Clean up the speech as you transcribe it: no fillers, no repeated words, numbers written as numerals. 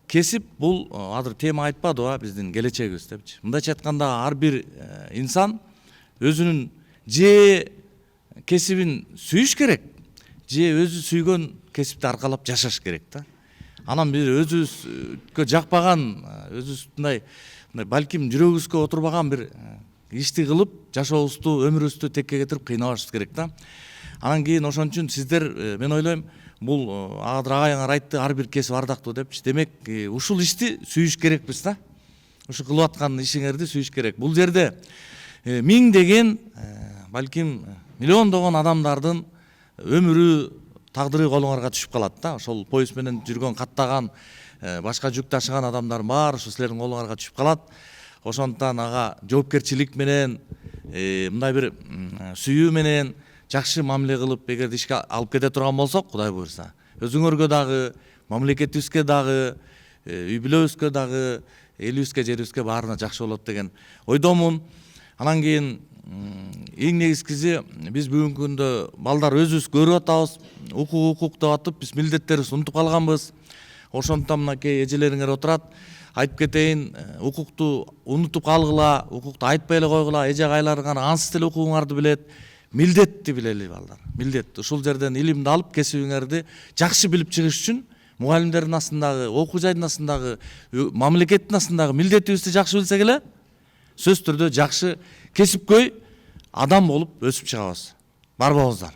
кесип бул азыр тема айтпадыбы биздин келечегибиз депчи. Мындайча айтканда ар бир инсан өзүнүн же кесибин сүйүш керек, же өзү сүйгөн кесипти аркалап жашаш керек да. Анан бир өзүбүзгө жакпаган, өзүбүз балким жүрөгүбүзгө отурбаган бир ишти кылып жашообузду, өмүрүбүздү текке кетирип кыйнабашыбыз керек да. Анан кийин ошон үчүн сиздер, мен ойлойм, бул азыр агайыңар айтты, ар бир кесип ардактуу депчи. Демек, ушул ишти сүйүш керекпиз да. Ушу кылып аткан ишиңерди сүйүш керек. Бул жерде миңдеген, балким миллиондогон адамдардын өмүрү, тагдыры колуңарга түшүп калат да. Ошол поезд менен жүргөн, каттаган, башка жүк ташыган адамдар баары ушу силердин колуңарга түшүп калат. Ошондуктан ага жоопкерчилик менен, мындай бир сүйүү менен жакшы мамиле кылып, эгерде ишке алып кете турган болсок, Кудай буйрса, өзүңөргө дагы, мамлекетибизге дагы, үй бүлөбүзгө дагы, элибизге, жерибизге баарына жакшы болот деген ойдомун. Анан кийин эң негизгиси, биз бүгүнкү күндө балдар өзүбүз көрүп атабыз, укук деп атып, биз милдеттерибизди унутуп калганбыз. Ошондуктан мынакей эжелериңер отурат, айтып кетейин, укукту унутуп калгыла, укукту айтпай эле койгула, эже агайларыңар ансыз деле укугуңарды билет. Милдетти билели балдар, милдет. Ушул жерден илимди алып, кесибиңерди жакшы билип чыгыш үчүн мугалимдердин астындагы, окуу жайдын астындагы, мамлекеттин астындагы милдетибизди жакшы билсек эле, сөзсүз түрдө жакшы кесипкөй адам болуп өсүп чыгабыз. Барбаңыздар.